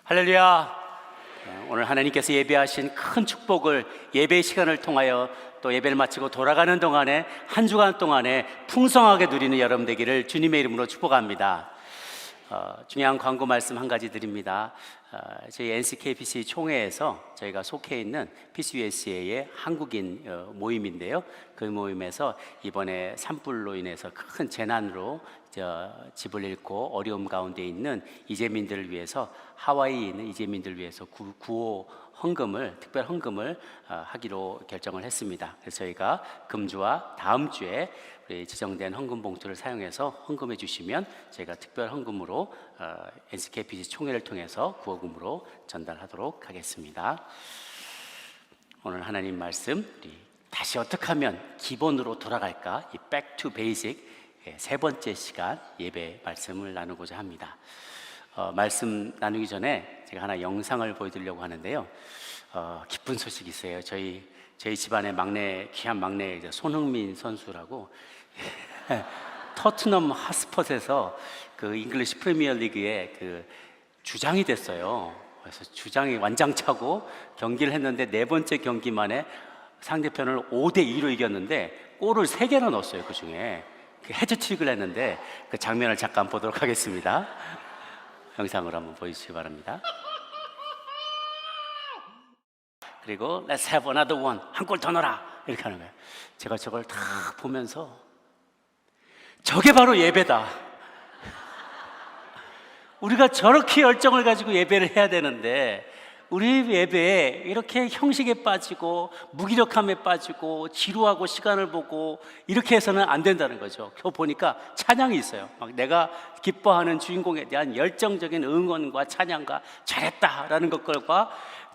할렐루야. 오늘 하나님께서 예배하신 큰 축복을 예배의 시간을 통하여 또 예배를 마치고 돌아가는 동안에 한 주간 동안에 풍성하게 누리는 여러분 되기를 주님의 이름으로 축복합니다. 중요한 광고 말씀 한 가지 드립니다. 저희 NCKPC 총회에서 저희가 속해 있는 PCUSA의 한국인 모임인데요, 그 모임에서 이번에 산불로 인해서 큰 재난으로 집을 잃고 어려움 가운데 있는 이재민들을 위해서, 하와이에 있는 이재민들을 위해서 구호 헌금을, 특별 헌금을 하기로 결정을 했습니다. 그래서 저희가 금주와 다음 주에 우리 지정된 헌금 봉투를 사용해서 헌금해 주시면 저희가 특별 헌금으로 NCKPC 총회를 통해서 구호금으로 전달하도록 하겠습니다. 오늘 하나님 말씀, 우리 다시 어떻게 하면 기본으로 돌아갈까, 이 Back to Basic 세 번째 시간 예배 말씀을 나누고자 합니다. 말씀 나누기 전에 제가 하나 영상을 보여드리려고 하는데요, 기쁜 소식이 있어요. 저희 집안의 막내, 귀한 막내 손흥민 선수라고 토트넘 핫스퍼에서 그 잉글리시 프리미어 리그의 그 주장이 됐어요. 그래서 주장이 완장차고 경기를 했는데 네 번째 경기만에 상대편을 5대2로 이겼는데 골을 3개나 넣었어요. 그 중에 헤드트릭을 했는데 그 장면을 잠깐 보도록 하겠습니다. 영상으로 한번 보여주시기 바랍니다. 그리고 Let's have another one, 한 골 더 넣어라, 이렇게 하는 거예요. 제가 저걸 다 보면서 저게 바로 예배다. 우리가 저렇게 열정을 가지고 예배를 해야 되는데 우리 예배에 이렇게 형식에 빠지고 무기력함에 빠지고 지루하고 시간을 보고 이렇게 해서는 안 된다는 거죠. 저 보니까 찬양이 있어요. 막 내가 기뻐하는 주인공에 대한 열정적인 응원과 찬양과 잘했다라는 것들과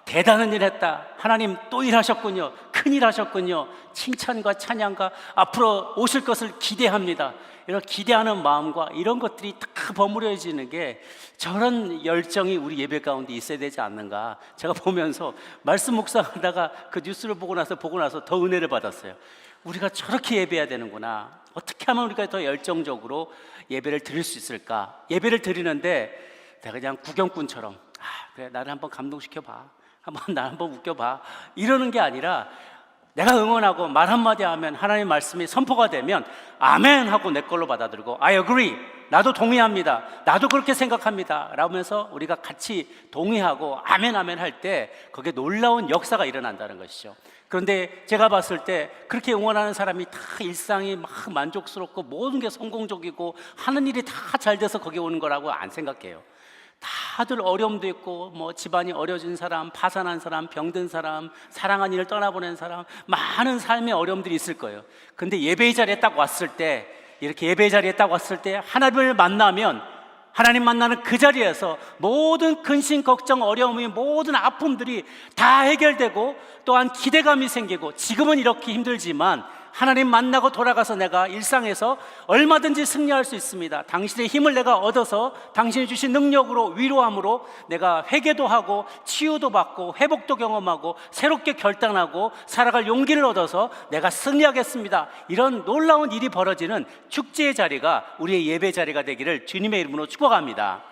대단한 일 했다, 하나님 또 일하셨군요, 큰일 하셨군요, 칭찬과 찬양과 앞으로 오실 것을 기대합니다, 이런 기대하는 마음과 이런 것들이 다 버무려지는 게, 저런 열정이 우리 예배 가운데 있어야 되지 않는가. 제가 보면서 말씀 묵상하다가 그 뉴스를 보고 나서 더 은혜를 받았어요. 우리가 저렇게 예배해야 되는구나. 어떻게 하면 우리가 더 열정적으로 예배를 드릴 수 있을까. 예배를 드리는데 내가 그냥 구경꾼처럼 그래, 나를 한번 감동시켜봐, 나 한번 웃겨봐, 이러는 게 아니라 내가 응원하고 말 한마디 하면 하나님의 말씀이 선포가 되면 아멘 하고 내 걸로 받아들이고 I agree, 나도 동의합니다, 나도 그렇게 생각합니다 라면서 우리가 같이 동의하고 아멘 아멘 할 때 거기에 놀라운 역사가 일어난다는 것이죠. 그런데 제가 봤을 때 그렇게 응원하는 사람이 다 일상이 막 만족스럽고 모든 게 성공적이고 하는 일이 다 잘 돼서 거기 오는 거라고 안 생각해요. 다들 어려움도 있고, 뭐 집안이 어려진 사람, 파산한 사람, 병든 사람, 사랑한 이를 떠나보낸 사람, 많은 삶의 어려움들이 있을 거예요. 근데 예배의 자리에 딱 왔을 때, 이렇게 예배의 자리에 딱 왔을 때 하나님을 만나면, 하나님 만나는 그 자리에서 모든 근심, 걱정, 어려움이, 모든 아픔들이 다 해결되고 또한 기대감이 생기고, 지금은 이렇게 힘들지만 하나님 만나고 돌아가서 내가 일상에서 얼마든지 승리할 수 있습니다. 당신의 힘을 내가 얻어서 당신이 주신 능력으로, 위로함으로 내가 회개도 하고 치유도 받고 회복도 경험하고 새롭게 결단하고 살아갈 용기를 얻어서 내가 승리하겠습니다. 이런 놀라운 일이 벌어지는 축제의 자리가 우리의 예배 자리가 되기를 주님의 이름으로 축복합니다.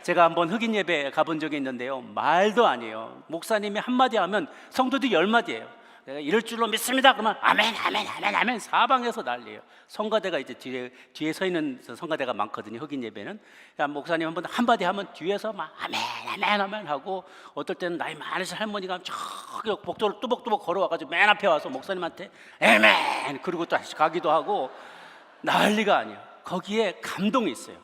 제가 한번 흑인 예배 가본 적이 있는데요, 말도 아니에요. 목사님이 한마디 하면 성도들이 10마디예요. 내가 이럴 줄로 믿습니다 그러면 아멘 아멘 아멘 아멘 사방에서 난리예요. 성가대가 이제 뒤에 서 있는 성가대가 많거든요, 흑인 예배는. 목사님 한마디 하면 뒤에서 막 아멘 아멘 아멘 하고, 어떨 때는 나이 많으신 할머니가 저기 복도를 뚜벅뚜벅 걸어와가지고 맨 앞에 와서 목사님한테 아멘 그리고 또 다시 가기도 하고, 난리가 아니에요. 거기에 감동이 있어요.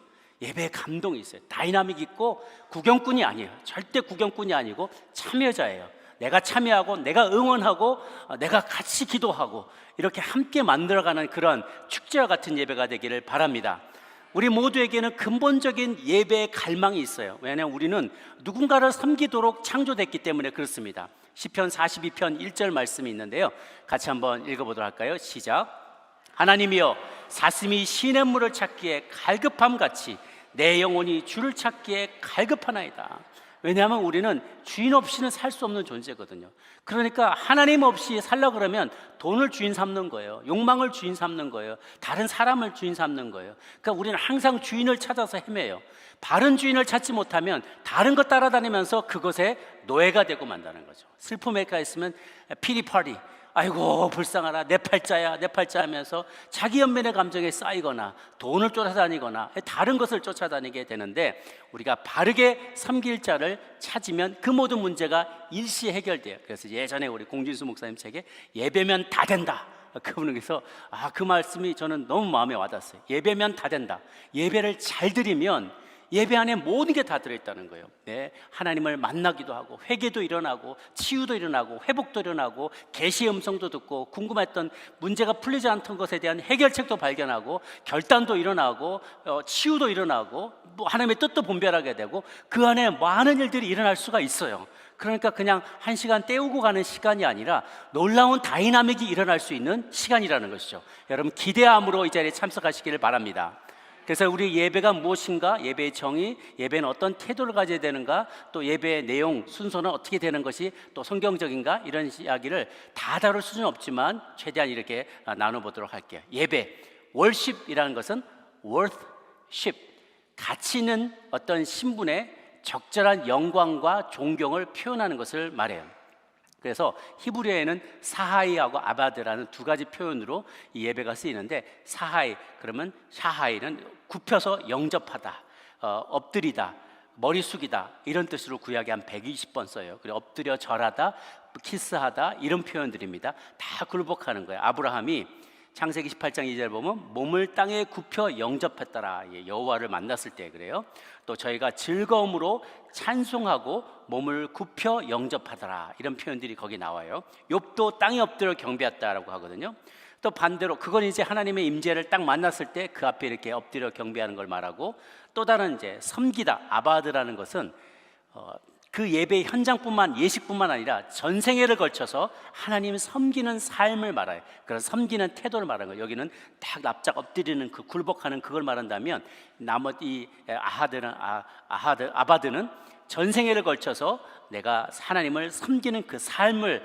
예배에 감동이 있어요. 다이나믹 있고 구경꾼이 아니에요. 절대 구경꾼이 아니고 참여자예요. 내가 참여하고 내가 응원하고 내가 같이 기도하고 이렇게 함께 만들어가는 그런 축제와 같은 예배가 되기를 바랍니다. 우리 모두에게는 근본적인 예배의 갈망이 있어요. 왜냐하면 우리는 누군가를 섬기도록 창조됐기 때문에 그렇습니다. 시편 42편 1절 말씀이 있는데요, 같이 한번 읽어보도록 할까요? 시작. 하나님이여, 사슴이 시냇물을 찾기에 갈급함같이 내 영혼이 주를 찾기에 갈급하나이다. 왜냐하면 우리는 주인 없이는 살 수 없는 존재거든요. 그러니까 하나님 없이 살려고 그러면 돈을 주인 삼는 거예요. 욕망을 주인 삼는 거예요. 다른 사람을 주인 삼는 거예요. 그러니까 우리는 항상 주인을 찾아서 헤매요. 바른 주인을 찾지 못하면 다른 것 따라다니면서 그것에 노예가 되고 만다는 거죠. 슬픔에가 있으면 피리파리, 아이고 불쌍하라, 내 팔자야 내 팔자 하면서 자기 연민의 감정에 쌓이거나 돈을 쫓아다니거나 다른 것을 쫓아다니게 되는데, 우리가 바르게 섬길 자를 찾으면 그 모든 문제가 일시 해결돼요. 그래서 예전에 우리 공진수 목사님 책에 예배면 다 된다, 그분께서 그 말씀이 저는 너무 마음에 와닿았어요. 예배면 다 된다. 예배를 잘 드리면 예배 안에 모든 게 다 들어있다는 거예요. 네, 하나님을 만나기도 하고 회개도 일어나고 치유도 일어나고 회복도 일어나고 계시의 음성도 듣고 궁금했던 문제가 풀리지 않던 것에 대한 해결책도 발견하고 결단도 일어나고 치유도 일어나고 하나님의 뜻도 분별하게 되고 그 안에 많은 일들이 일어날 수가 있어요. 그러니까 그냥 한 시간 때우고 가는 시간이 아니라 놀라운 다이나믹이 일어날 수 있는 시간이라는 것이죠. 여러분 기대함으로 이 자리에 참석하시기를 바랍니다. 그래서 우리 예배가 무엇인가, 예배의 정의, 예배는 어떤 태도를 가져야 되는가, 또 예배의 내용, 순서는 어떻게 되는 것이 또 성경적인가, 이런 이야기를 다 다룰 수는 없지만 최대한 이렇게 나눠보도록 할게요. 예배, worship이라는 것은 worship, 가치 있는 어떤 신분의 적절한 영광과 존경을 표현하는 것을 말해요. 그래서 히브리어에는 사하이하고 아바드라는 두 가지 표현으로 이 예배가 쓰이는데, 사하이 그러면 샤하이는 굽혀서 영접하다, 엎드리다, 머리 숙이다 이런 뜻으로 구약에 한 120번 써요. 그리고 엎드려 절하다, 키스하다 이런 표현들입니다. 다 굴복하는 거예요. 아브라함이 창세기 18장 2절 보면 몸을 땅에 굽혀 영접했더라, 여호와를 만났을 때 그래요. 또 저희가 즐거움으로 찬송하고 몸을 굽혀 영접하더라, 이런 표현들이 거기 나와요. 욥도 땅에 엎드려 경배했다라고 하거든요. 또 반대로 그건 이제 하나님의 임재를 딱 만났을 때 그 앞에 이렇게 엎드려 경배하는 걸 말하고, 또 다른 이제 섬기다, 아바드라는 것은 그 예배의 현장뿐만, 예식뿐만 아니라 전생애를 걸쳐서 하나님 섬기는 삶을 말해요. 그래서 섬기는 태도를 말하는 거예요. 여기는 딱 납작 엎드리는 그 굴복하는 그걸 말한다면, 나머지 아바드는 전생애를 걸쳐서 내가 하나님을 섬기는 그 삶을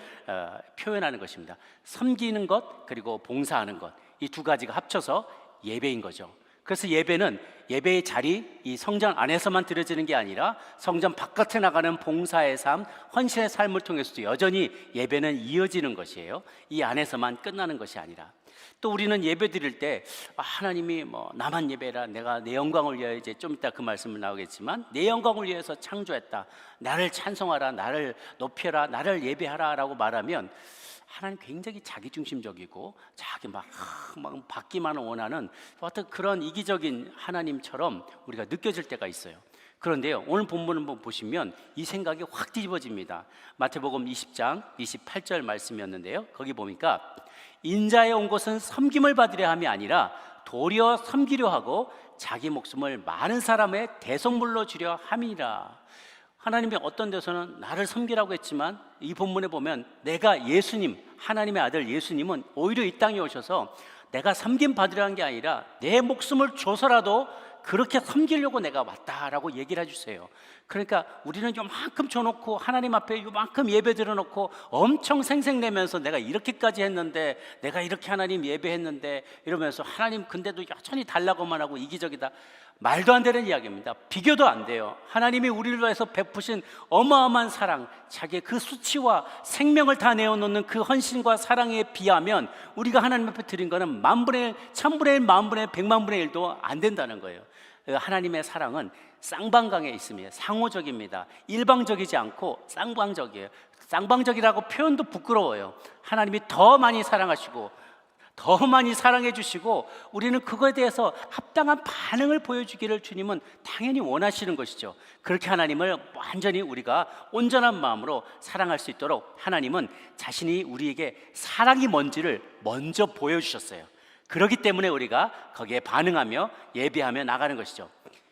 표현하는 것입니다. 섬기는 것 그리고 봉사하는 것, 이 두 가지가 합쳐서 예배인 거죠. 그래서 예배는 예배의 자리, 이 성전 안에서만 드려지는 게 아니라 성전 바깥에 나가는 봉사의 삶, 헌신의 삶을 통해서도 여전히 예배는 이어지는 것이에요. 이 안에서만 끝나는 것이 아니라. 또 우리는 예배 드릴 때 하나님이 나만 예배라, 내가 내 영광을 위하여, 이제 좀 이따 그 말씀을 나오겠지만 내 영광을 위해서 창조했다, 나를 찬송하라, 나를 높여라, 나를 예배하라 라고 말하면 하나님 굉장히 자기중심적이고 자기 막 받기만 원하는 어떤 그런 이기적인 하나님처럼 우리가 느껴질 때가 있어요. 그런데요, 오늘 본문을 한번 보시면 이 생각이 확 뒤집어집니다. 마태복음 20장 28절 말씀이었는데요, 거기 보니까 인자에 온 것은 섬김을 받으려 함이 아니라 도리어 섬기려 하고 자기 목숨을 많은 사람의 대속물로 주려 함이라. 하나님이 어떤 데서는 나를 섬기라고 했지만 이 본문에 보면 내가 예수님, 하나님의 아들 예수님은 오히려 이 땅에 오셔서 내가 섬김 받으려 한 게 아니라 내 목숨을 줘서라도 그렇게 섬기려고 내가 왔다라고 얘기를 해주세요. 그러니까 우리는 요만큼 줘놓고 하나님 앞에 요만큼 예배 드려놓고 엄청 생색내면서 내가 이렇게까지 했는데, 내가 이렇게 하나님 예배했는데 이러면서 하나님 근데도 여전히 달라고만 하고 이기적이다, 말도 안 되는 이야기입니다. 비교도 안 돼요. 하나님이 우리를 위해서 베푸신 어마어마한 사랑, 자기의 그 수치와 생명을 다 내어놓는 그 헌신과 사랑에 비하면 우리가 하나님 앞에 드린 거는 만분의 1, 천분의 1, 만분의 1, 백만분의 1도 안 된다는 거예요. 하나님의 사랑은 쌍방강에 있으며 상호적입니다. 일방적이지 않고 쌍방적이에요. 쌍방적이라고 표현도 부끄러워요. 하나님이 더 많이 사랑하시고 더 많이 사랑해 주시고 우리는 그거에 대해서 합당한 반응을 보여주기를 주님은 당연히 원하시는 것이죠. 그렇게 하나님을 완전히 우리가 온전한 마음으로 사랑할 수 있도록 하나님은 자신이 우리에게 사랑이 뭔지를 먼저 보여주셨어요. 그렇기 때문에 우리가 거기에 반응하며 예배하며 나가는 것이죠.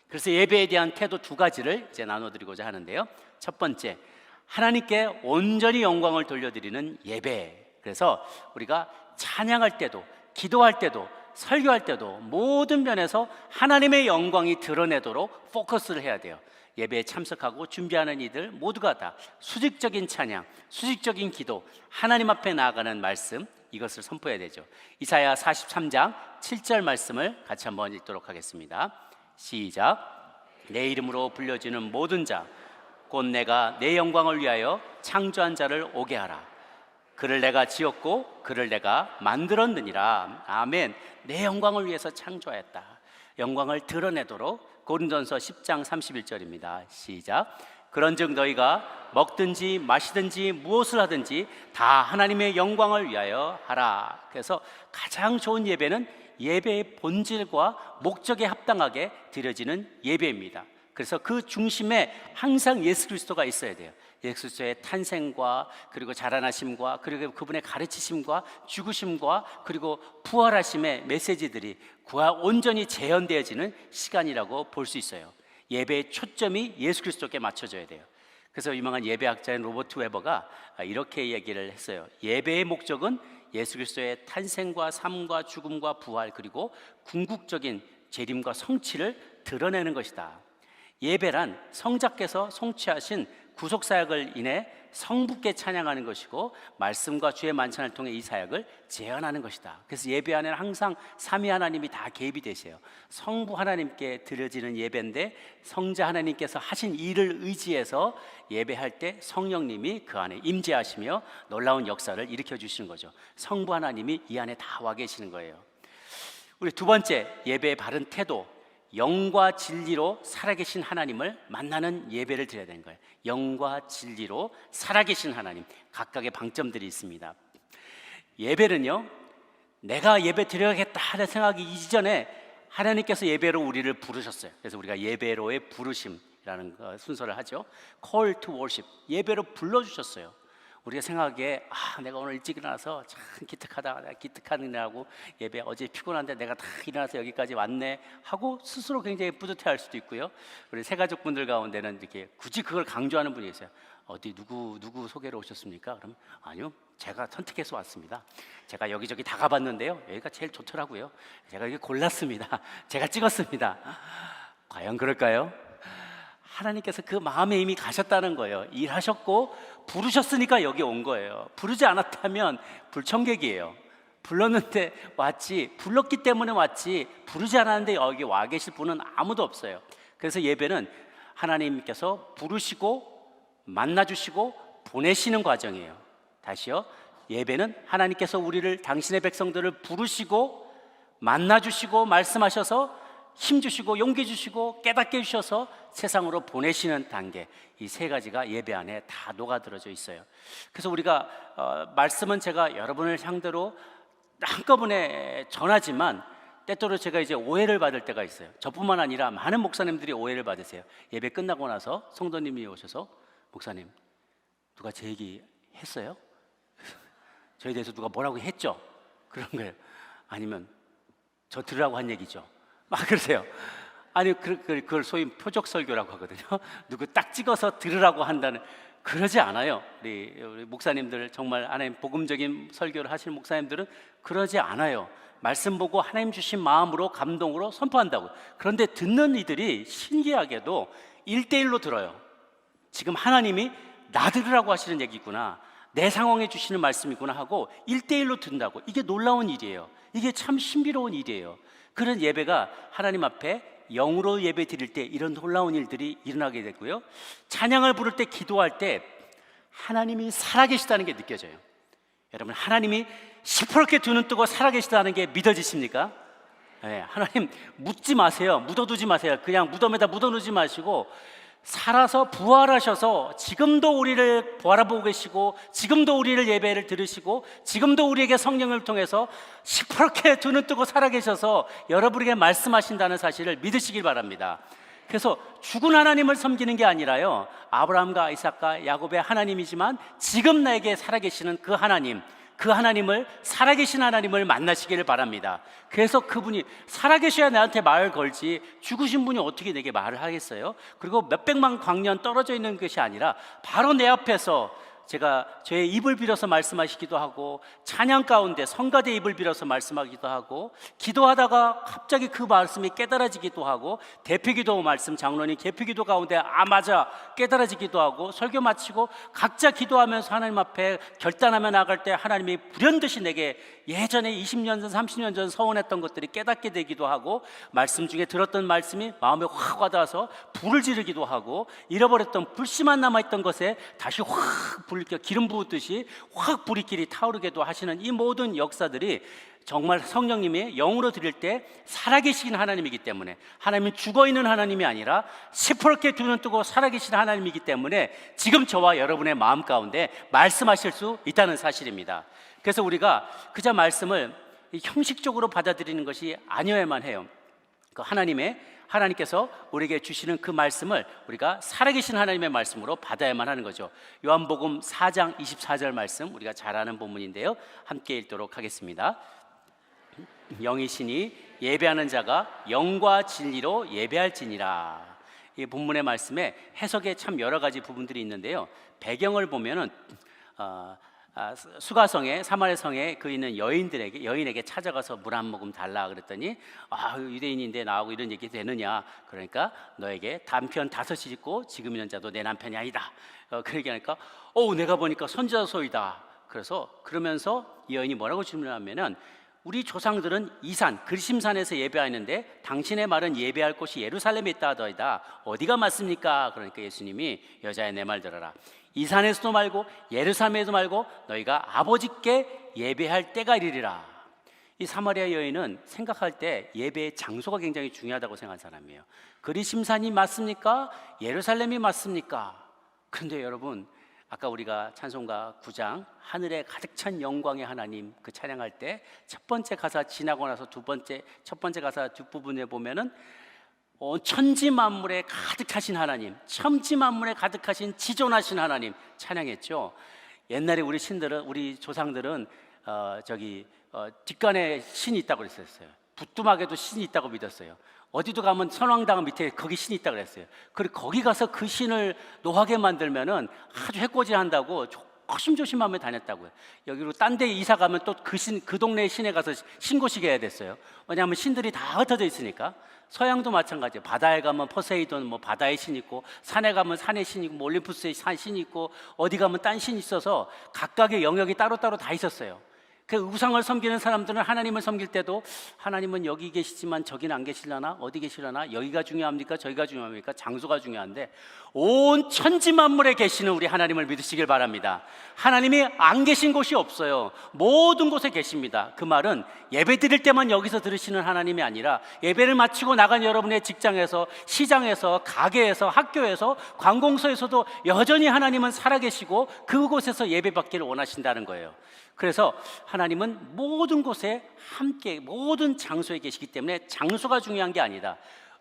그래서 예배에 대한 태도 두 가지를 이제 나눠드리고자 하는데요. 첫 번째, 하나님께 온전히 영광을 돌려드리는 예배. 그래서 우리가 찬양할 때도, 기도할 때도, 설교할 때도 모든 면에서 하나님의 영광이 드러내도록 포커스를 해야 돼요. 예배에 참석하고 준비하는 이들 모두가 다 수직적인 찬양, 수직적인 기도, 하나님 앞에 나아가는 말씀, 이것을 선포해야 되죠. 이사야 43장 7절 말씀을 같이 한번 읽도록 하겠습니다. 시작. 내 이름으로 불려지는 모든 자 곧 내가 내 영광을 위하여 창조한 자를 오게 하라. 그를 내가 지었고 그를 내가 만들었느니라. 아멘. 내 영광을 위해서 창조하였다. 영광을 드러내도록. 고린도전서 10장 31절입니다. 시작. 그런즉 너희가 먹든지 마시든지 무엇을 하든지 다 하나님의 영광을 위하여 하라. 그래서 가장 좋은 예배는 예배의 본질과 목적에 합당하게 드려지는 예배입니다. 그래서 그 중심에 항상 예수 그리스도가 있어야 돼요. 예수 그리스도의 탄생과 그리고 자라나심과 그리고 그분의 가르치심과 죽으심과 그리고 부활하심의 메시지들이 온전히 재현되어지는 시간이라고 볼 수 있어요. 예배의 초점이 예수 그리스도께 맞춰져야 돼요. 그래서 유명한 예배학자인 로버트 웨버가 이렇게 얘기를 했어요. 예배의 목적은 예수 그리스도의 탄생과 삶과 죽음과 부활 그리고 궁극적인 재림과 성취를 드러내는 것이다. 예배란 성자께서 성취하신 구속사역을 인해 성부께 찬양하는 것이고 말씀과 주의 만찬을 통해 이 사역을 재현하는 것이다. 그래서 예배 안에는 항상 삼위 하나님이 다 개입이 되세요. 성부 하나님께 드려지는 예배인데 성자 하나님께서 하신 일을 의지해서 예배할 때 성령님이 그 안에 임재하시며 놀라운 역사를 일으켜 주시는 거죠. 성부 하나님이 이 안에 다 와 계시는 거예요. 우리 두 번째 예배의 바른 태도, 영과 진리로 살아계신 하나님을 만나는 예배를 드려야 되는 거예요. 영과 진리로 살아계신 하나님, 각각의 방점들이 있습니다. 예배는요, 내가 예배 드려야겠다 하는 생각이 이전에 하나님께서 예배로 우리를 부르셨어요. 그래서 우리가 예배로의 부르심이라는 순서를 하죠. Call to worship, 예배로 불러주셨어요. 우리가 생각하기에 내가 오늘 일찍 일어나서 참 기특하다, 내가 기특하느냐고 예배 어제 피곤한데 내가 다 일어나서 여기까지 왔네 하고 스스로 굉장히 뿌듯해할 수도 있고요. 우리 새가족분들 가운데는 이렇게 굳이 그걸 강조하는 분이 있어요. 어디 누구 소개로 오셨습니까? 그러면 아니요, 제가 선택해서 왔습니다. 제가 여기저기 다 가봤는데요, 여기가 제일 좋더라고요. 제가 여기 골랐습니다. 제가 찍었습니다. 과연 그럴까요? 하나님께서 그 마음에 이미 가셨다는 거예요. 일하셨고 부르셨으니까 여기 온 거예요. 부르지 않았다면 불청객이에요. 불렀는데 왔지, 불렀기 때문에 왔지, 부르지 않았는데 여기 와 계실 분은 아무도 없어요. 그래서 예배는 하나님께서 부르시고 만나주시고 보내시는 과정이에요. 다시요, 예배는 하나님께서 우리를, 당신의 백성들을 부르시고 만나주시고 말씀하셔서 힘주시고 용기 주시고 깨닫게 해주셔서 세상으로 보내시는 단계, 이 세 가지가 예배 안에 다 녹아들어져 있어요. 그래서 우리가 말씀은 제가 여러분을 상대로 한꺼번에 전하지만 때때로 제가 이제 오해를 받을 때가 있어요. 저뿐만 아니라 많은 목사님들이 오해를 받으세요. 예배 끝나고 나서 성도님이 오셔서 목사님, 누가 제 얘기 했어요? 저에 대해서 누가 뭐라고 했죠? 그런 거예요. 아니면 저 들으라고 한 얘기죠. 막 그러세요. 아니 그걸 소위 표적 설교라고 하거든요. 누구 딱 찍어서 들으라고 한다는, 그러지 않아요. 우리 목사님들, 정말 하나님 복음적인 설교를 하시는 목사님들은 그러지 않아요. 말씀 보고 하나님 주신 마음으로, 감동으로 선포한다고. 그런데 듣는 이들이 신기하게도 1대1로 들어요. 지금 하나님이 나 들으라고 하시는 얘기구나, 내 상황에 주시는 말씀이구나 하고 1대1로 듣는다고. 이게 놀라운 일이에요. 이게 참 신비로운 일이에요. 그런 예배가 하나님 앞에 영으로 예배 드릴 때 이런 놀라운 일들이 일어나게 되고요. 찬양을 부를 때, 기도할 때 하나님이 살아계시다는 게 느껴져요. 여러분, 하나님이 시퍼렇게 두 눈 뜨고 살아계시다는 게 믿어지십니까? 네, 하나님 묻지 마세요. 묻어두지 마세요. 그냥 무덤에다 묻어놓지 마시고 살아서 부활하셔서 지금도 우리를 바라보고 계시고, 지금도 우리를 예배를 들으시고, 지금도 우리에게 성령을 통해서 시퍼렇게 두 눈 뜨고 살아계셔서 여러분에게 말씀하신다는 사실을 믿으시길 바랍니다. 그래서 죽은 하나님을 섬기는 게 아니라요, 아브라함과 이삭과 야곱의 하나님이지만 지금 나에게 살아계시는 그 하나님, 그 하나님을, 살아계신 하나님을 만나시기를 바랍니다. 그래서 그분이 살아계셔야 나한테 말을 걸지, 죽으신 분이 어떻게 내게 말을 하겠어요? 그리고 몇백만 광년 떨어져 있는 것이 아니라 바로 내 앞에서 제가 저의 입을 빌어서 말씀하시기도 하고, 찬양 가운데 성가대 입을 빌어서 말씀하기도 하고, 기도하다가 갑자기 그 말씀이 깨달아지기도 하고, 대표기도 말씀 장로님 대표기도 가운데 맞아 깨달아지기도 하고, 설교 마치고 각자 기도하면서 하나님 앞에 결단하며 나갈 때 하나님이 불현듯이 내게 예전에 20년 전 30년 전 서원했던 것들이 깨닫게 되기도 하고, 말씀 중에 들었던 말씀이 마음에 확 와닿아서 불을 지르기도 하고, 잃어버렸던 불씨만 남아있던 것에 다시 확 불, 기름 부었듯이 확 불이끼리 타오르게도 하시는 이 모든 역사들이 정말 성령님이 영으로 드릴 때 살아계신 하나님이기 때문에, 하나님은 죽어있는 하나님이 아니라 시퍼렇게 두 눈 뜨고 살아계신 하나님이기 때문에 지금 저와 여러분의 마음 가운데 말씀하실 수 있다는 사실입니다. 그래서 우리가 그저 말씀을 형식적으로 받아들이는 것이 아니어야만 해요. 그 하나님께서 우리에게 주시는 그 말씀을 우리가 살아계신 하나님의 말씀으로 받아야만 하는 거죠. 요한복음 4장 24절 말씀, 우리가 잘 아는 본문인데요, 함께 읽도록 하겠습니다. 영이시니 예배하는 자가 영과 진리로 예배할지니라. 이 본문의 말씀에 해석에 참 여러 가지 부분들이 있는데요, 배경을 보면은 수가성에, 사마리 성에 그 있는 여인에게 찾아가서 물 한 모금 달라 그랬더니, 유대인인데 나하고 이런 얘기 되느냐, 그러니까 너에게 남편 5이 있고 지금 있는 자도 내 남편이 아니다, 그 얘기하니까 내가 보니까 선지자소이다. 그러면서 이 여인이 뭐라고 질문하면은, 우리 조상들은 이산 그리심산에서 예배하는데 당신의 말은 예배할 곳이 예루살렘에 있다 하더이다. 어디가 맞습니까? 그러니까 예수님이, 여자야 내 말 들어라. 이 산에서도 말고 예루살렘에도 말고 너희가 아버지께 예배할 때가 이르리라. 이 사마리아 여인은 생각할 때 예배의 장소가 굉장히 중요하다고 생각한 사람이에요. 그리심산이 맞습니까? 예루살렘이 맞습니까? 그런데 여러분, 아까 우리가 찬송가 9장 하늘에 가득 찬 영광의 하나님 그 찬양할 때 첫 번째 가사 지나고 나서 첫 번째 가사 뒷부분에 보면은 천지 만물에 가득하신 하나님, 천지 만물에 가득하신 지존하신 하나님 찬양했죠. 옛날에 우리 조상들은 뒷간에 신이 있다고 그랬었어요. 부뚜막에도 신이 있다고 믿었어요. 어디도 가면 선왕당 밑에 거기 신이 있다고 그랬어요. 그리고 거기 가서 그 신을 노하게 만들면은 아주 해코지한다고 조심조심하며 다녔다고요. 여기로 딴 데 이사 가면 또 그 동네 신에 가서 신고식 해야 됐어요. 왜냐하면 신들이 다 흩어져 있으니까. 서양도 마찬가지예요. 바다에 가면 포세이돈 바다의 신 있고, 산에 가면 산의 신 있고, 올림푸스의 신 있고, 어디 가면 딴 신이 있어서 각각의 영역이 따로따로 다 있었어요. 그 우상을 섬기는 사람들은 하나님을 섬길 때도, 하나님은 여기 계시지만 저기는 안 계시려나? 어디 계시려나? 여기가 중요합니까? 저기가 중요합니까? 장소가 중요한데, 온 천지 만물에 계시는 우리 하나님을 믿으시길 바랍니다. 하나님이 안 계신 곳이 없어요. 모든 곳에 계십니다. 그 말은 예배 드릴 때만 여기서 들으시는 하나님이 아니라, 예배를 마치고 나간 여러분의 직장에서, 시장에서, 가게에서, 학교에서, 관공서에서도 여전히 하나님은 살아계시고 그곳에서 예배받기를 원하신다는 거예요. 그래서 하나님은 모든 곳에 함께, 모든 장소에 계시기 때문에 장소가 중요한 게 아니다.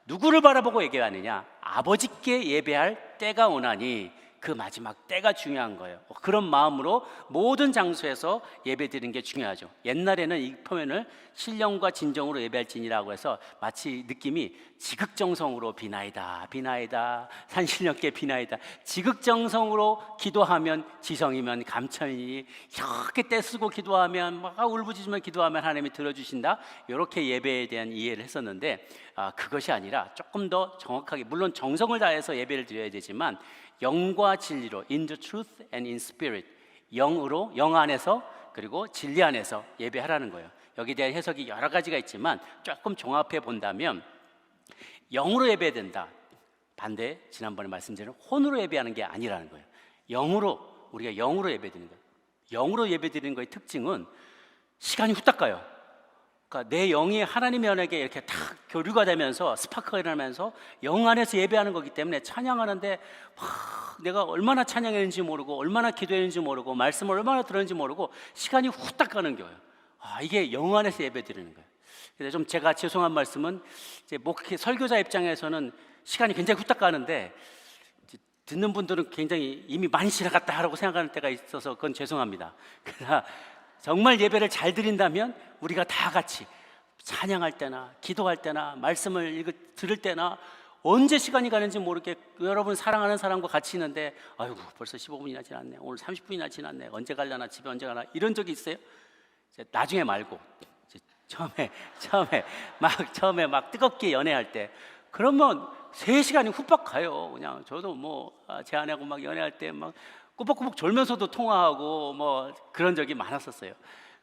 누구를 바라보고 예배하느냐? 아버지께 예배할 때가 오나니, 그 마지막 때가 중요한 거예요. 그런 마음으로 모든 장소에서 예배드리는 게 중요하죠. 옛날에는 이 표현을 신령과 진정으로 예배할지니라고 해서 마치 느낌이 지극정성으로 비나이다, 비나이다, 산신령께 비나이다, 지극정성으로 기도하면 지성이면 감천이니, 이렇게 떼쓰고 기도하면, 막 울부짖으며 기도하면 하나님이 들어주신다, 이렇게 예배에 대한 이해를 했었는데, 그것이 아니라 조금 더 정확하게, 물론 정성을 다해서 예배를 드려야 되지만 영과 진리로, in the truth and in spirit, 영으로, 영 안에서 그리고 진리 안에서 예배하라는 거예요. 여기에 대한 해석이 여러 가지가 있지만 조금 종합해 본다면, 영으로 예배해야 된다. 반대, 지난번에 말씀드린 혼으로 예배하는 게 아니라는 거예요. 우리가 영으로 예배드리는 거예요. 영으로 예배드리는 거의 특징은 시간이 후딱 가요. 그러니까 내 영이 하나님의 연에게 이렇게 탁 교류가 되면서, 스파크가 일어나면서 영 안에서 예배하는 거기 때문에, 찬양하는데 내가 얼마나 찬양했는지 모르고, 얼마나 기도했는지 모르고, 말씀을 얼마나 들었는지 모르고 시간이 후딱 가는 거예요. 이게 영 안에서 예배드리는 거예요. 그래서 좀 제가 죄송한 말씀은, 이제 설교자 입장에서는 시간이 굉장히 후딱 가는데, 듣는 분들은 굉장히 이미 많이 지나갔다라고 생각하는 때가 있어서 그건 죄송합니다. 그러나 정말 예배를 잘 드린다면 우리가 다 같이 찬양할 때나 기도할 때나 말씀을 들을 때나 언제 시간이 가는지 모르게 여러분 사랑하는 사람과 같이 있는데 아이고 벌써 15분이나 지났네, 오늘 30분이나 지났네, 언제 가려나, 집에 언제 가나, 이런 적이 있어요? 이제 나중에 말고 이제 처음에 막 뜨겁게 연애할 때 그러면 3시간이 후딱 가요. 그냥 저도 뭐 제 아내하고 막 연애할 때 막 꾸벅꾸벅 졸면서도 통화하고 뭐 그런 적이 많았었어요.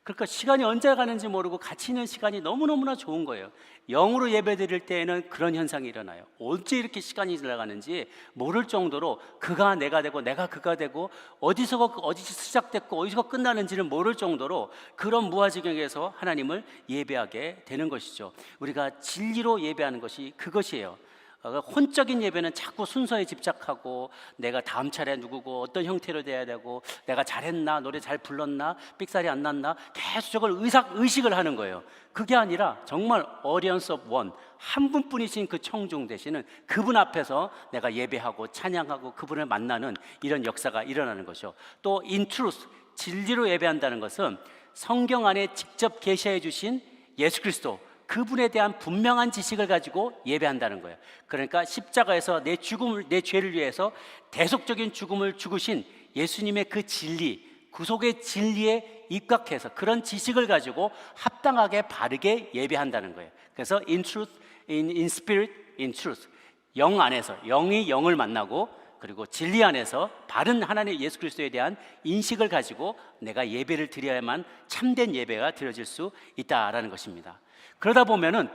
그러니까 시간이 언제 가는지 모르고 같이 있는 시간이 너무너무나 좋은 거예요. 영으로 예배 드릴 때에는 그런 현상이 일어나요. 언제 이렇게 시간이 지나가는지 모를 정도로 그가 내가 되고 내가 그가 되고 어디서 시작됐고 어디서 끝나는지를 모를 정도로 그런 무아지경에서 하나님을 예배하게 되는 것이죠. 우리가 진리로 예배하는 것이 그것이에요. 혼적인 예배는 자꾸 순서에 집착하고 내가 다음 차례 누구고 어떤 형태로 돼야 되고 내가 잘했나, 노래 잘 불렀나, 삑사리 안 났나, 계속 저걸 의식을 하는 거예요. 그게 아니라 정말 audience of one, 한 분뿐이신 그 청중 되시는 그분 앞에서 내가 예배하고 찬양하고 그분을 만나는 이런 역사가 일어나는 거죠. 또 in truth, 진리로 예배한다는 것은 성경 안에 직접 계시해 주신 예수 그리스도, 그분에 대한 분명한 지식을 가지고 예배한다는 거예요. 그러니까 십자가에서 내 죄를 위해서 대속적인 죽음을 죽으신 예수님의 그 진리, 구속의 진리에 입각해서 그런 지식을 가지고 합당하게 바르게 예배한다는 거예요. 그래서 in truth, in spirit, in truth, 영 안에서 영이 영을 만나고 그리고 진리 안에서 바른 하나님 예수 그리스도에 대한 인식을 가지고 내가 예배를 드려야만 참된 예배가 드려질 수 있다라는 것입니다. 그러다 보면은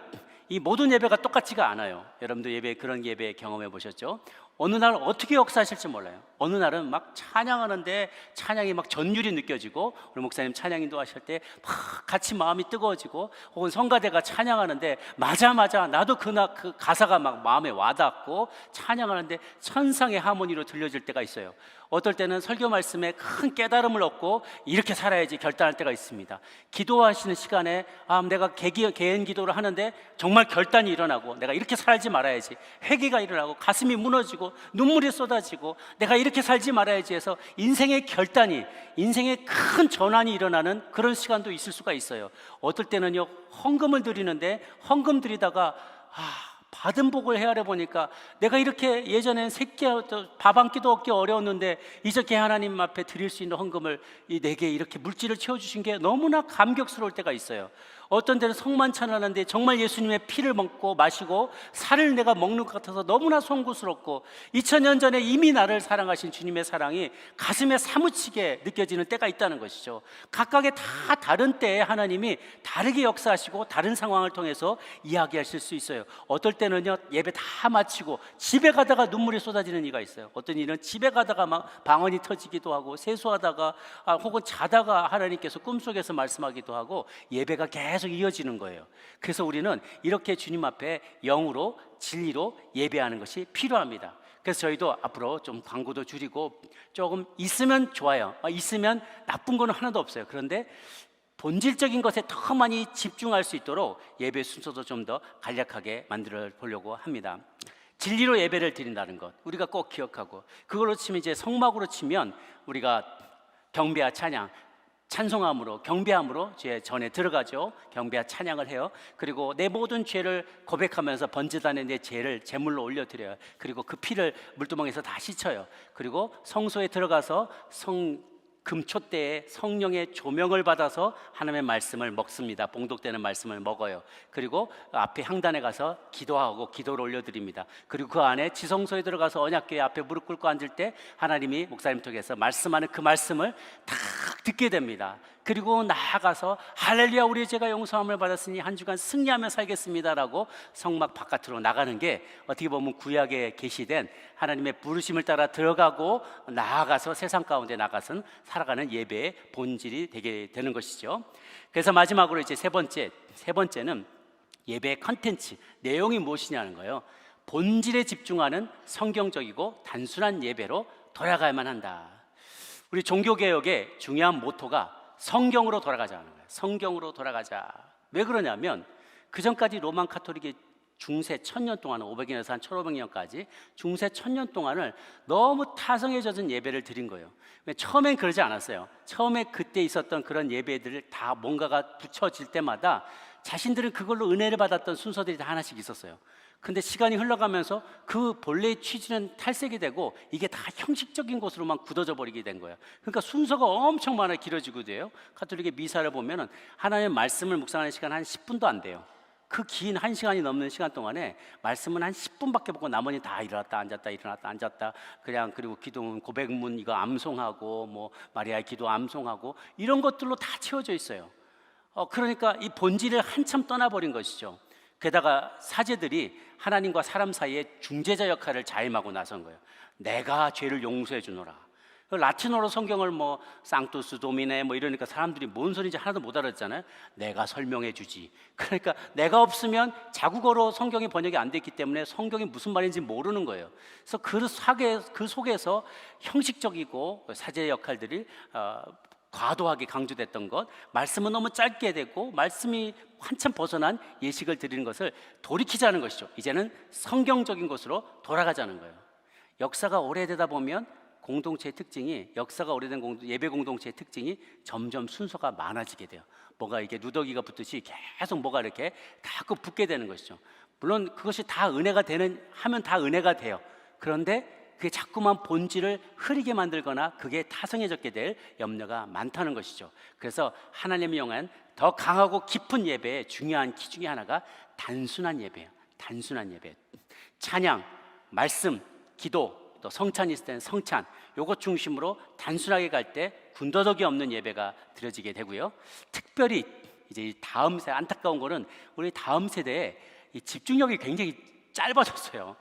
이 모든 예배가 똑같지가 않아요. 여러분도 그런 예배 경험해 보셨죠? 어느 날 어떻게 역사하실지 몰라요. 어느 날은 막 찬양하는데 찬양이 막 전율이 느껴지고, 우리 목사님 찬양 인도하실 때 막 같이 마음이 뜨거워지고, 혹은 성가대가 찬양하는데 맞아 나도 그 가사가 막 마음에 와닿고 찬양하는데 천상의 하모니로 들려질 때가 있어요. 어떨 때는 설교 말씀에 큰 깨달음을 얻고 이렇게 살아야지 결단할 때가 있습니다. 기도하시는 시간에 내가 개인 기도를 하는데 정말 결단이 일어나고 내가 이렇게 살지 말아야지, 회개가 일어나고 가슴이 무너지고 눈물이 쏟아지고 내가 이렇게 살지 말아야지 해서 인생의 큰 전환이 일어나는 그런 시간도 있을 수가 있어요. 어떨 때는요, 헌금을 드리는데 헌금 드리다가 받은 복을 헤아려 보니까 내가 이렇게 예전엔 밥 한 끼도 얻기 어려웠는데 이렇게 하나님 앞에 드릴 수 있는 헌금을 내게 이렇게 물질을 채워주신 게 너무나 감격스러울 때가 있어요. 어떤 때는 성만찬을 하는데 정말 예수님의 피를 먹고 마시고 살을 내가 먹는 것 같아서 너무나 송구스럽고, 2000년 전에 이미 나를 사랑하신 주님의 사랑이 가슴에 사무치게 느껴지는 때가 있다는 것이죠. 각각의 다 다른 때에 하나님이 다르게 역사하시고 다른 상황을 통해서 이야기하실 수 있어요. 어떨 때는요, 예배 다 마치고 집에 가다가 눈물이 쏟아지는 이가 있어요. 어떤 이는 집에 가다가 막 방언이 터지기도 하고, 세수하다가 혹은 자다가 하나님께서 꿈속에서 말씀하기도 하고, 예배가 계속 이어지는 거예요. 그래서 우리는 이렇게 주님 앞에 영으로 진리로 예배하는 것이 필요합니다. 그래서 저희도 앞으로 좀 광고도 줄이고 조금 있으면 좋아요. 있으면 나쁜 건 하나도 없어요. 그런데 본질적인 것에 더 많이 집중할 수 있도록 예배 순서도 좀 더 간략하게 만들어 보려고 합니다. 진리로 예배를 드린다는 것 우리가 꼭 기억하고, 그걸로 치면 이제 성막으로 치면 우리가 경배와 찬양, 찬송함으로 경배함으로 죄 전에 들어가죠. 경배와 찬양을 해요. 그리고 내 모든 죄를 고백하면서 번제단에 내 죄를 제물로 올려드려요. 그리고 그 피를 물두멍에서 다 씻어요. 그리고 성소에 들어가서 금초대에 성령의 조명을 받아서 하나님의 말씀을 먹습니다. 봉독되는 말씀을 먹어요. 그리고 앞에 향단에 가서 기도하고 기도를 올려드립니다. 그리고 그 안에 지성소에 들어가서 언약궤 앞에 무릎 꿇고 앉을 때 하나님이 목사님 통해서 말씀하는 그 말씀을 다 듣게 됩니다. 그리고 나아가서 할렐루야 우리의 죄가 용서함을 받았으니 한 주간 승리하며 살겠습니다라고 성막 바깥으로 나가는 게 어떻게 보면 구약에 계시된 하나님의 부르심을 따라 들어가고 나아가서 세상 가운데 나가서 살아가는 예배의 본질이 되게 되는 것이죠. 그래서 마지막으로 이제 세 번째는 예배의 컨텐츠, 내용이 무엇이냐는 거예요. 본질에 집중하는 성경적이고 단순한 예배로 돌아가야만 한다. 우리 종교개혁의 중요한 모토가 성경으로 돌아가자는 거예요. 성경으로 돌아가자. 왜 그러냐면 그전까지 로만 카톨릭의 중세 1000년 동안, 500년에서 한 1500년까지 중세 1000년 동안을 너무 타성에 젖은 예배를 드린 거예요. 처음엔 그러지 않았어요. 처음에 그때 있었던 그런 예배들을 다 뭔가가 붙여질 때마다 자신들은 그걸로 은혜를 받았던 순서들이 다 하나씩 있었어요. 근데 시간이 흘러가면서 그 본래의 취지는 탈색이 되고 이게 다 형식적인 것으로만 굳어져 버리게 된 거예요. 그러니까 순서가 엄청 많아 길어지고 돼요. 가톨릭의 미사를 보면은 하나님의 말씀을 묵상하는 시간 한 10분도 안 돼요. 그 긴 1시간이 넘는 시간 동안에 말씀은 한 10분밖에 보고 나머지 다 일어났다 앉았다 일어났다 앉았다 그냥, 그리고 기도문 고백문 이거 암송하고 뭐 마리아의 기도 암송하고 이런 것들로 다 채워져 있어요. 그러니까 이 본질을 한참 떠나버린 것이죠. 게다가 사제들이 하나님과 사람 사이에 중재자 역할을 자임하고 나선 거예요. 내가 죄를 용서해 주노라. 라틴어로 성경을 뭐 상투스 도미네 뭐 이러니까 사람들이 뭔 소리인지 하나도 못 알아듣잖아요. 내가 설명해 주지. 그러니까 내가 없으면 자국어로 성경이 번역이 안 됐기 때문에 성경이 무슨 말인지 모르는 거예요. 그래서 그 속에서 형식적이고 사제 역할들이 과도하게 강조됐던 것, 말씀은 너무 짧게 되고 말씀이 한참 벗어난 예식을 드리는 것을 돌이키자는 것이죠. 이제는 성경적인 것으로 돌아가자는 거예요. 역사가 오래되다 보면 공동체의 특징이, 역사가 오래된 예배 공동체의 특징이 점점 순서가 많아지게 돼요. 뭐가 이게 누더기가 붙듯이 계속 뭐가 이렇게 자꾸 붙게 되는 것이죠. 물론 그것이 다 은혜가 하면 다 은혜가 돼요. 그런데 그게 자꾸만 본질을 흐리게 만들거나 그게 타성해졌게 될 염려가 많다는 것이죠. 그래서 하나님을 향한 더 강하고 깊은 예배의 중요한 키 중에 하나가 단순한 예배예요. 단순한 예배. 찬양, 말씀, 기도, 또 성찬이 있을 때는 성찬, 요것 중심으로 단순하게 갈 때 군더더기 없는 예배가 드려지게 되고요. 특별히 이제 이 다음 세대, 안타까운 거는 우리 다음 세대의 이 집중력이 굉장히 짧아졌어요.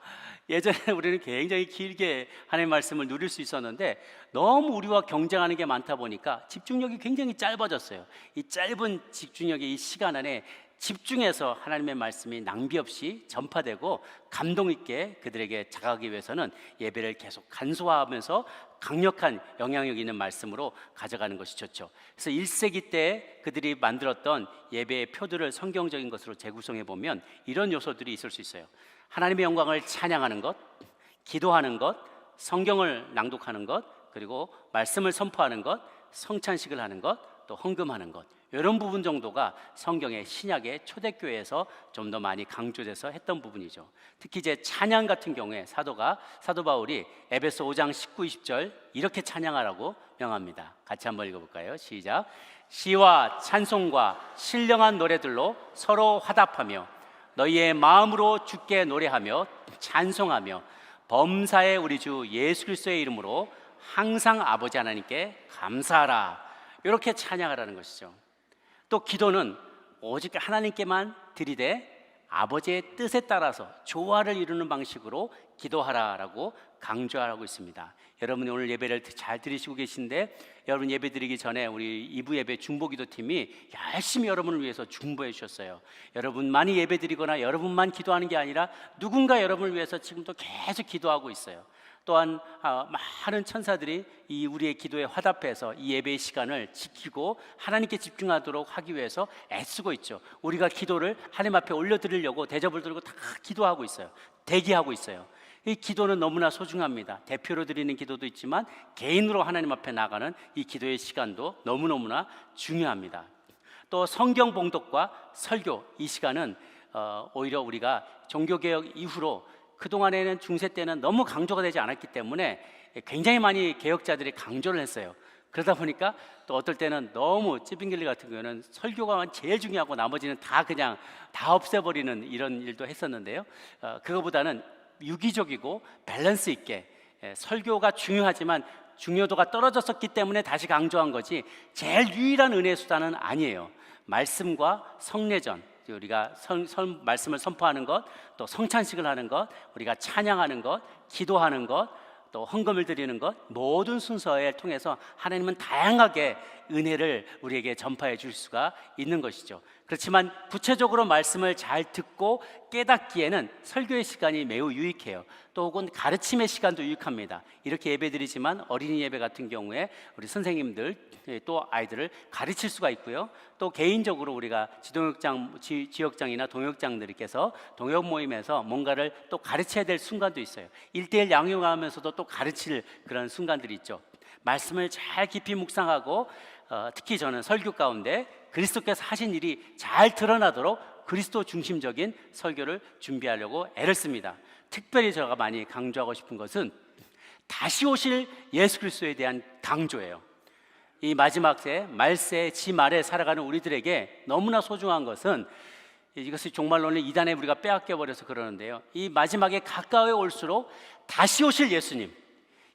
예전에 우리는 굉장히 길게 하나님의 말씀을 누릴 수 있었는데 너무 우리와 경쟁하는 게 많다 보니까 집중력이 굉장히 짧아졌어요. 이 짧은 집중력의 이 시간 안에 집중해서 하나님의 말씀이 낭비 없이 전파되고 감동 있게 그들에게 자가하기 위해서는 예배를 계속 간소화하면서 강력한 영향력 있는 말씀으로 가져가는 것이 좋죠. 그래서 1세기 때 그들이 만들었던 예배의 표들을 성경적인 것으로 재구성해 보면 이런 요소들이 있을 수 있어요. 하나님의 영광을 찬양하는 것, 기도하는 것, 성경을 낭독하는 것, 그리고 말씀을 선포하는 것, 성찬식을 하는 것, 또 헌금하는 것, 이런 부분 정도가 성경의 신약의 초대교회에서 좀 더 많이 강조돼서 했던 부분이죠. 특히 이제 찬양 같은 경우에 사도 바울이 에베소 5장 19, 20절 이렇게 찬양하라고 명합니다. 같이 한번 읽어볼까요? 시작. 시와 찬송과 신령한 노래들로 서로 화답하며 너희의 마음으로 주께 노래하며 찬송하며 범사의 우리 주 예수 그리스도의 이름으로 항상 아버지 하나님께 감사하라. 이렇게 찬양하라는 것이죠. 또 기도는 오직 하나님께만 드리되 아버지의 뜻에 따라서 조화를 이루는 방식으로 기도하라라고 강조하고 있습니다. 여러분이 오늘 예배를 잘 드리시고 계신데 여러분 예배 드리기 전에 우리 2부 예배 중보기도팀이 열심히 여러분을 위해서 중보해 주셨어요. 여러분만이 예배 드리거나 여러분만 기도하는 게 아니라 누군가 여러분을 위해서 지금도 계속 기도하고 있어요. 또한 많은 천사들이 이 우리의 기도에 화답해서 이 예배의 시간을 지키고 하나님께 집중하도록 하기 위해서 애쓰고 있죠. 우리가 기도를 하나님 앞에 올려드리려고 대접을 들고 다 기도하고 있어요. 대기하고 있어요. 이 기도는 너무나 소중합니다. 대표로 드리는 기도도 있지만 개인으로 하나님 앞에 나가는 이 기도의 시간도 너무너무나 중요합니다. 또 성경 봉독과 설교, 이 시간은 오히려 우리가 종교개혁 이후로 그동안에는 중세 때는 너무 강조가 되지 않았기 때문에 굉장히 많이 개혁자들이 강조를 했어요. 그러다 보니까 또 어떨 때는 너무 찌빙길리 같은 경우는 설교가 제일 중요하고 나머지는 다 그냥 다 없애버리는 이런 일도 했었는데요. 그거보다는 유기적이고 밸런스 있게 설교가 중요하지만 중요도가 떨어졌었기 때문에 다시 강조한 거지 제일 유일한 은혜의 수단은 아니에요. 말씀과 성례전, 우리가 말씀을 선포하는 것, 또 성찬식을 하는 것, 우리가 찬양하는 것, 기도하는 것, 또 헌금을 드리는 것, 모든 순서에 통해서 하나님은 다양하게 은혜를 우리에게 전파해 줄 수가 있는 것이죠. 그렇지만 구체적으로 말씀을 잘 듣고 깨닫기에는 설교의 시간이 매우 유익해요. 또 혹은 가르침의 시간도 유익합니다. 이렇게 예배드리지만 어린이 예배 같은 경우에 우리 선생님들 또 아이들을 가르칠 수가 있고요. 또 개인적으로 우리가 지역장이나 동역장들께서 동역 모임에서 뭔가를 또 가르쳐야 될 순간도 있어요. 1대1 양육하면서도 또 가르칠 그런 순간들이 있죠. 말씀을 잘 깊이 묵상하고 특히 저는 설교 가운데 그리스도께서 하신 일이 잘 드러나도록 그리스도 중심적인 설교를 준비하려고 애를 씁니다. 특별히 제가 많이 강조하고 싶은 것은 다시 오실 예수 그리스도에 대한 강조예요. 이 마지막 때 말세 지 말에 살아가는 우리들에게 너무나 소중한 것은, 이것이 종말론을 이단에 우리가 빼앗겨 버려서 그러는데요, 이 마지막에 가까이 올수록 다시 오실 예수님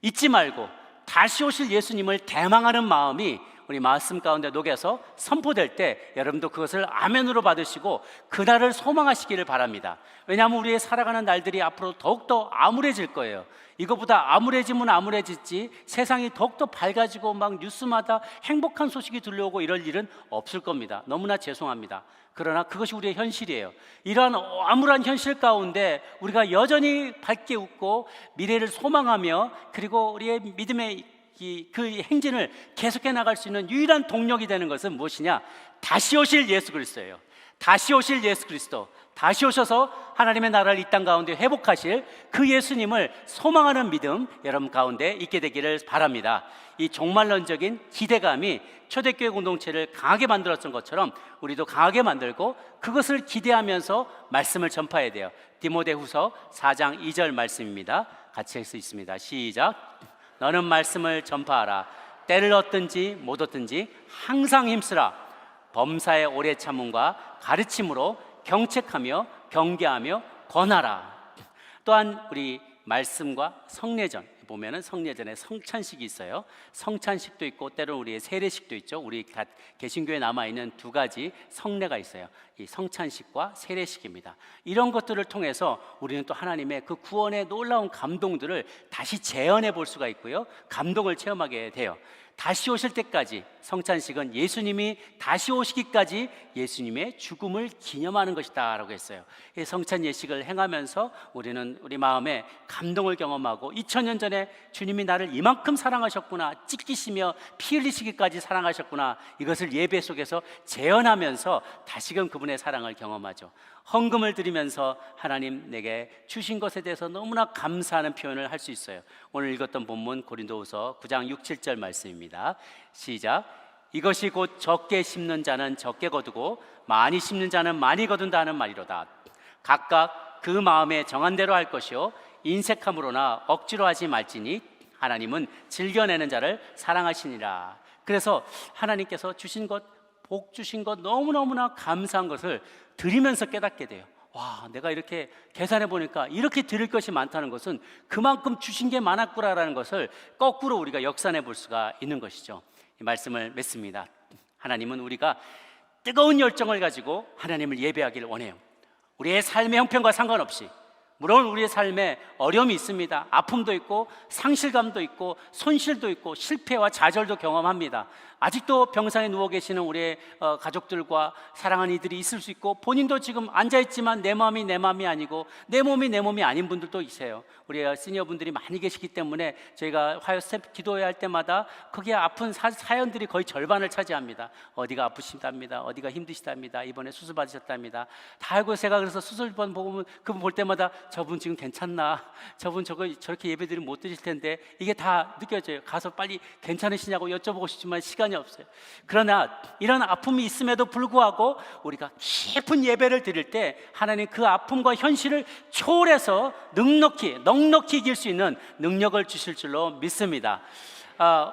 잊지 말고 다시 오실 예수님을 대망하는 마음이 우리 말씀 가운데 녹여서 선포될 때 여러분도 그것을 아멘으로 받으시고 그날을 소망하시기를 바랍니다. 왜냐하면 우리의 살아가는 날들이 앞으로 더욱더 암울해질 거예요. 이것보다 암울해지면 암울해질지 세상이 더욱더 밝아지고 막 뉴스마다 행복한 소식이 들려오고 이럴 일은 없을 겁니다. 너무나 죄송합니다. 그러나 그것이 우리의 현실이에요. 이러한 암울한 현실 가운데 우리가 여전히 밝게 웃고 미래를 소망하며 그리고 우리의 믿음의 그 행진을 계속해 나갈 수 있는 유일한 동력이 되는 것은 무엇이냐? 다시 오실 예수 그리스도예요. 다시 오실 예수 그리스도, 다시 오셔서 하나님의 나라를 이 땅 가운데 회복하실 그 예수님을 소망하는 믿음 여러분 가운데 있게 되기를 바랍니다. 이 종말론적인 기대감이 초대교회 공동체를 강하게 만들었던 것처럼 우리도 강하게 만들고 그것을 기대하면서 말씀을 전파해야 돼요. 디모데후서 4장 2절 말씀입니다. 같이 할 수 있습니다. 시작. 너는 말씀을 전파하라. 때를 얻든지 못 얻든지 항상 힘쓰라. 범사의 오래 참음과 가르침으로 경책하며 경계하며 권하라. 또한 우리 말씀과 성례전 보면은 성례전에 성찬식이 있어요. 성찬식도 있고 때로 우리의 세례식도 있죠. 우리 개신교에 남아있는 두 가지 성례가 있어요. 이 성찬식과 세례식입니다. 이런 것들을 통해서 우리는 또 하나님의 그 구원의 놀라운 감동들을 다시 재현해 볼 수가 있고요, 감동을 체험하게 돼요. 다시 오실 때까지, 성찬식은 예수님이 다시 오시기까지 예수님의 죽음을 기념하는 것이다 라고 했어요. 이 성찬 예식을 행하면서 우리는 우리 마음에 감동을 경험하고 2000년 전에 주님이 나를 이만큼 사랑하셨구나, 찢기시며 피 흘리시기까지 사랑하셨구나, 이것을 예배 속에서 재현하면서 다시금 그분의 사랑을 경험하죠. 헌금을 드리면서 하나님 내게 주신 것에 대해서 너무나 감사하는 표현을 할 수 있어요. 오늘 읽었던 본문 고린도후서 9장 6, 7절 말씀입니다. 시작. 이것이 곧 적게 심는 자는 적게 거두고 많이 심는 자는 많이 거둔다는 말이로다. 각각 그 마음에 정한 대로 할 것이요 인색함으로나 억지로 하지 말지니 하나님은 즐겨내는 자를 사랑하시니라. 그래서 하나님께서 주신 것, 복 주신 것 너무너무나 감사한 것을 드리면서 깨닫게 돼요. 와, 내가 이렇게 계산해 보니까 이렇게 드릴 것이 많다는 것은 그만큼 주신 게 많았구나라는 것을 거꾸로 우리가 역산해 볼 수가 있는 것이죠. 이 말씀을 맺습니다. 하나님은 우리가 뜨거운 열정을 가지고 하나님을 예배하기를 원해요. 우리의 삶의 형편과 상관없이, 물론 우리의 삶에 어려움이 있습니다. 아픔도 있고 상실감도 있고 손실도 있고 실패와 좌절도 경험합니다. 아직도 병상에 누워 계시는 우리의 가족들과 사랑하는 이들이 있을 수 있고, 본인도 지금 앉아있지만 내 마음이 내 마음이 아니고 내 몸이 내 몸이 아닌 분들도 있어요. 우리 시니어분들이 많이 계시기 때문에 저희가 화요 스텝 기도해야 할 때마다 거기에 아픈 사연들이 거의 절반을 차지합니다. 어디가 아프시답니다, 어디가 힘드시답니다, 이번에 수술 받으셨답니다. 다 알고 제가 그래서 수술번 보면 그분 볼 때마다 저분 지금 괜찮나, 저분 저렇게 예배드리면 못 드실 텐데, 이게 다 느껴져요. 가서 빨리 괜찮으시냐고 여쭤보고 싶지만 시간이 없어요. 그러나 이런 아픔이 있음에도 불구하고 우리가 깊은 예배를 드릴 때 하나님 그 아픔과 현실을 초월해서 넉넉히 이길 수 있는 능력을 주실 줄로 믿습니다.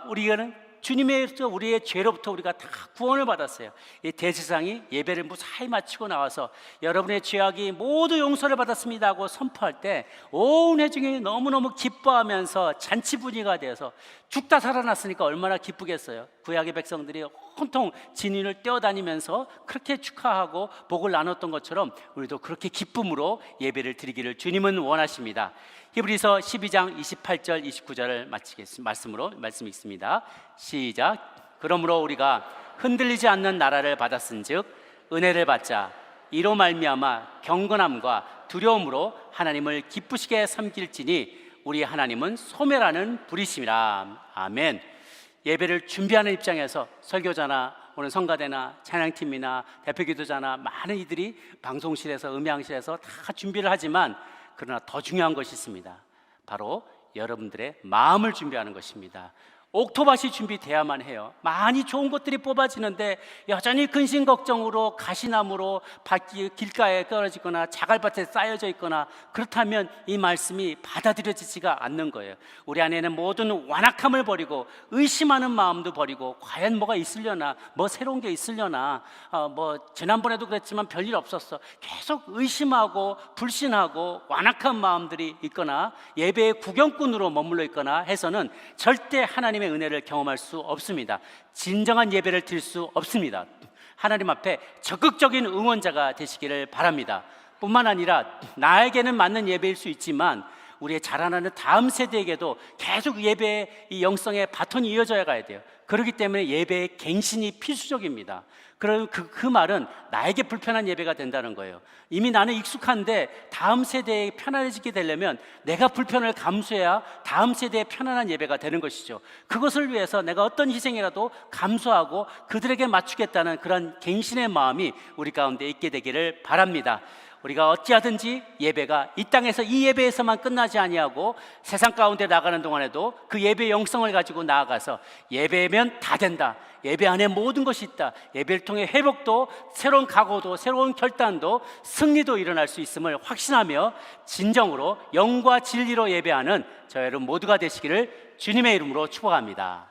우리는 주님에서 우리의 죄로부터 우리가 다 구원을 받았어요. 이 대제사장이 예배를 무사히 마치고 나와서 여러분의 죄악이 모두 용서를 받았습니다 하고 선포할 때 온 회중이 너무너무 기뻐하면서 잔치 분위기가 되어서 죽다 살아났으니까 얼마나 기쁘겠어요. 구약의 백성들이 온통 진인을 뛰어다니면서 그렇게 축하하고 복을 나눴던 것처럼 우리도 그렇게 기쁨으로 예배를 드리기를 주님은 원하십니다. 히브리서 12장 28절 29절을 말씀 읽습니다. 시작. 그러므로 우리가 흔들리지 않는 나라를 받았은즉 은혜를 받자 이로 말미암아 경건함과 두려움으로 하나님을 기쁘시게 섬길지니 우리 하나님은 소멸하는 불이심이라. 아멘. 예배를 준비하는 입장에서 설교자나 오늘 성가대나 찬양팀이나 대표기도자나 많은 이들이 방송실에서 음향실에서 다 준비를 하지만, 그러나 더 중요한 것이 있습니다. 바로 여러분들의 마음을 준비하는 것입니다. 옥토밭이 준비돼야만 해요. 많이 좋은 것들이 뽑아지는데 여전히 근심 걱정으로 가시나무로 길가에 떨어지거나 자갈밭에 쌓여져 있거나 그렇다면 이 말씀이 받아들여지지가 않는 거예요. 우리 안에는 모든 완악함을 버리고 의심하는 마음도 버리고 과연 뭐가 있으려나, 뭐 새로운 게 있으려나, 뭐 지난번에도 그랬지만 별일 없었어, 계속 의심하고 불신하고 완악한 마음들이 있거나 예배의 구경꾼으로 머물러 있거나 해서는 절대 하나님의 은혜를 경험할 수 없습니다. 진정한 예배를 드릴 수 없습니다. 하나님 앞에 적극적인 응원자가 되시기를 바랍니다. 뿐만 아니라 나에게는 맞는 예배일 수 있지만 우리의 자라나는 다음 세대에게도 계속 예배의 이 영성의 바톤이 이어져야 가야 돼요. 그렇기 때문에 예배의 갱신이 필수적입니다. 그 말은 나에게 불편한 예배가 된다는 거예요. 이미 나는 익숙한데 다음 세대에 편안해지게 되려면 내가 불편을 감수해야 다음 세대에 편안한 예배가 되는 것이죠. 그것을 위해서 내가 어떤 희생이라도 감수하고 그들에게 맞추겠다는 그런 갱신의 마음이 우리 가운데 있게 되기를 바랍니다. 우리가 어찌하든지 예배가 이 땅에서 이 예배에서만 끝나지 아니하고 세상 가운데 나가는 동안에도 그 예배의 영성을 가지고 나아가서 예배면 다 된다, 예배 안에 모든 것이 있다, 예배를 통해 회복도, 새로운 각오도, 새로운 결단도, 승리도 일어날 수 있음을 확신하며 진정으로 영과 진리로 예배하는 저 여러분 모두가 되시기를 주님의 이름으로 축복합니다.